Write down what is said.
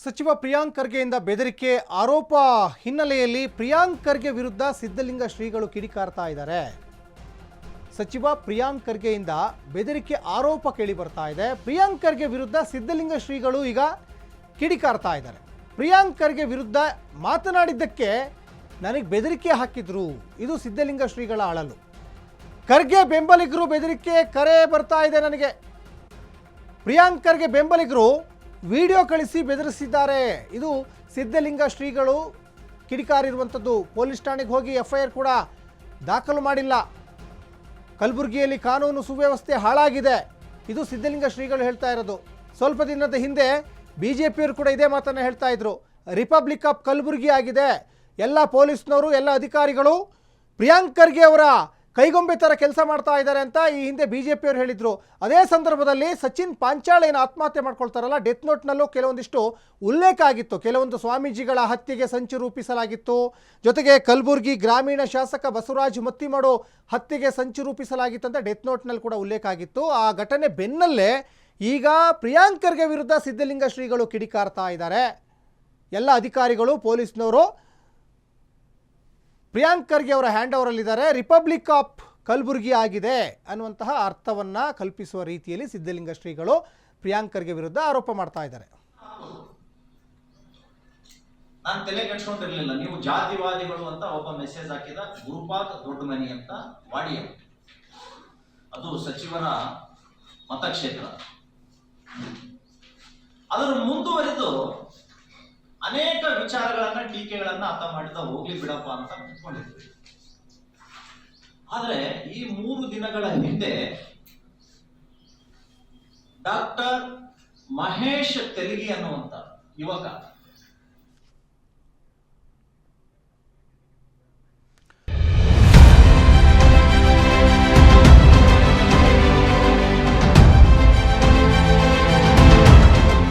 ಸಚಿವ ಪ್ರಿಯಾಂಕ್ ಖರ್ಗೆಯಿಂದ ಬೆದರಿಕೆ ಆರೋಪ ಹಿನ್ನೆಲೆಯಲ್ಲಿ ಪ್ರಿಯಾಂಕ್ ಖರ್ಗೆ ವಿರುದ್ಧ ಸಿದ್ಧಲಿಂಗ ಶ್ರೀಗಳು ಕಿಡಿಕಾರ್ತಾ ಇದ್ದಾರೆ. ಸಚಿವ ಪ್ರಿಯಾಂಕ್ ಖರ್ಗೆಯಿಂದ ಬೆದರಿಕೆ ಆರೋಪ ಕೇಳಿ ಬರ್ತಾ ಇದೆ. ಪ್ರಿಯಾಂಕ್ ಖರ್ಗೆ ವಿರುದ್ಧ ಸಿದ್ಧಲಿಂಗ ಶ್ರೀಗಳು ಈಗ ಕಿಡಿಕಾರ್ತಾ ಇದ್ದಾರೆ. ಪ್ರಿಯಾಂಕ್ ಖರ್ಗೆ ವಿರುದ್ಧ ಮಾತನಾಡಿದ್ದಕ್ಕೆ ನನಗೆ ಬೆದರಿಕೆ ಹಾಕಿದ್ರು, ಇದು ಸಿದ್ಧಲಿಂಗ ಶ್ರೀಗಳ ಅಳಲು. ಖರ್ಗೆ ಬೆಂಬಲಿಗರು ಬೆದರಿಕೆ ಕರೆ ಬರ್ತಾ ಇದೆ ನನಗೆ. ಪ್ರಿಯಾಂಕ್ ಖರ್ಗೆ ಬೆಂಬಲಿಗರು ವಿಡಿಯೋ ಕಳಿಸಿ ಬೆದರಿಸಿದ್ದಾರೆ. ಇದು ಸಿದ್ಧಲಿಂಗ ಶ್ರೀಗಳು ಕಿಡಿಕಾರಿರುವಂಥದ್ದು. ಪೊಲೀಸ್ ಠಾಣೆಗೆ ಹೋಗಿ FIR ಕೂಡ ದಾಖಲು ಮಾಡಿಲ್ಲ. ಕಲಬುರಗಿಯಲ್ಲಿ ಕಾನೂನು ಸುವ್ಯವಸ್ಥೆ ಹಾಳಾಗಿದೆ, ಇದು ಸಿದ್ಧಲಿಂಗ ಶ್ರೀಗಳು ಹೇಳ್ತಾ ಇರೋದು. ಸ್ವಲ್ಪ ದಿನದ ಹಿಂದೆ BJPಯವರು ಕೂಡ ಇದೇ ಮಾತನ್ನು ಹೇಳ್ತಾ ಇದ್ರು. ರಿಪಬ್ಲಿಕ್ ಆಫ್ ಕಲಬುರಗಿ ಆಗಿದೆ, ಎಲ್ಲ ಪೊಲೀಸ್ನವರು ಎಲ್ಲ ಅಧಿಕಾರಿಗಳು ಪ್ರಿಯಾಂಕ್ ಖರ್ಗೆ ಅವರ ಕೈಗೊಂಬೆ ಥರ ಕೆಲಸ ಮಾಡ್ತಾ ಇದ್ದಾರೆ ಅಂತ ಈ ಹಿಂದೆ BJPಯವರು ಹೇಳಿದರು. ಅದೇ ಸಂದರ್ಭದಲ್ಲಿ ಸಚಿನ್ ಪಾಂಚಾಳ್ ಏನು ಆತ್ಮಹತ್ಯೆ ಮಾಡ್ಕೊಳ್ತಾರಲ್ಲ, ಡೆತ್ ನೋಟ್ನಲ್ಲೂ ಕೆಲವೊಂದಿಷ್ಟು ಉಲ್ಲೇಖ ಆಗಿತ್ತು. ಕೆಲವೊಂದು ಸ್ವಾಮೀಜಿಗಳ ಹತ್ಯೆಗೆ ಸಂಚು ರೂಪಿಸಲಾಗಿತ್ತು, ಜೊತೆಗೆ ಕಲಬುರಗಿ ಗ್ರಾಮೀಣ ಶಾಸಕ ಬಸವರಾಜ್ ಮತ್ತಿಮಾಡು ಹತ್ಯೆಗೆ ಸಂಚು ರೂಪಿಸಲಾಗಿತ್ತು ಅಂತ ಡೆತ್ ನೋಟ್ನಲ್ಲಿ ಕೂಡ ಉಲ್ಲೇಖ ಆಗಿತ್ತು. ಆ ಘಟನೆ ಬೆನ್ನಲ್ಲೇ ಈಗ ಪ್ರಿಯಾಂಕ್ ಖರ್ಗೆ ವಿರುದ್ಧ ಸಿದ್ಧಲಿಂಗ ಶ್ರೀಗಳು ಕಿಡಿಕಾರ್ತಾ ಇದ್ದಾರೆ. ಎಲ್ಲ ಅಧಿಕಾರಿಗಳು ಪೊಲೀಸ್ನವರು ಪ್ರಿಯಾಂಕ್ ಖರ್ಗೆ ಅವರ ಹ್ಯಾಂಡ್ ಓವರಲ್ಲಿದ್ದಾರೆ. ರಿಪಬ್ಲಿಕ್ ಆಫ್ ಕಲಬುರಗಿ ಆಗಿದೆ ಅನ್ನುವಂತಹ ಅರ್ಥವನ್ನು ಕಲ್ಪಿಸುವ ರೀತಿಯಲ್ಲಿ ಸಿದ್ಧಲಿಂಗ ಶ್ರೀಗಳು ಪ್ರಿಯಾಂಕ್ ಖರ್ಗೆ ವಿರುದ್ಧ ಆರೋಪ ಮಾಡ್ತಾ ಇದ್ದಾರೆ. ನಾನು ತಲೆ ಕೆಡ್ಸ್ಕೊಂಡಿರ್ಲಿಲ್ಲ, ನೀವು ಜಾತಿವಾದಿಗಳು ಅಂತ ಒಬ್ಬ ಮೆಸೇಜ್ ಹಾಕಿದ ಗುರುಪಾದ್ ದೊಡ್ಡ ಮನಿ ಅಂತ ವಾಡಿಯ, ಅದು ಸಚಿವರ ಮತಕ್ಷೇತ್ರ. ಅದರ ಮುಂದುವರೆದು ಅನೇಕ ವಿಚಾರಗಳನ್ನ ಟೀಕೆಗಳನ್ನ ಆತ ಮಾಡಿದ ಹೋಗ್ಲಿ ಬಿಡಪ್ಪ ಅಂತ ಕುತ್ಕೊಂಡಿದ್ವಿ. ಆದ್ರೆ ಈ 3 ದಿನಗಳ ಹಿಂದೆ ಡಾಕ್ಟರ್ ಮಹೇಶ್ ತೆಲಗಿ ಅನ್ನುವಂತ ಯುವಕ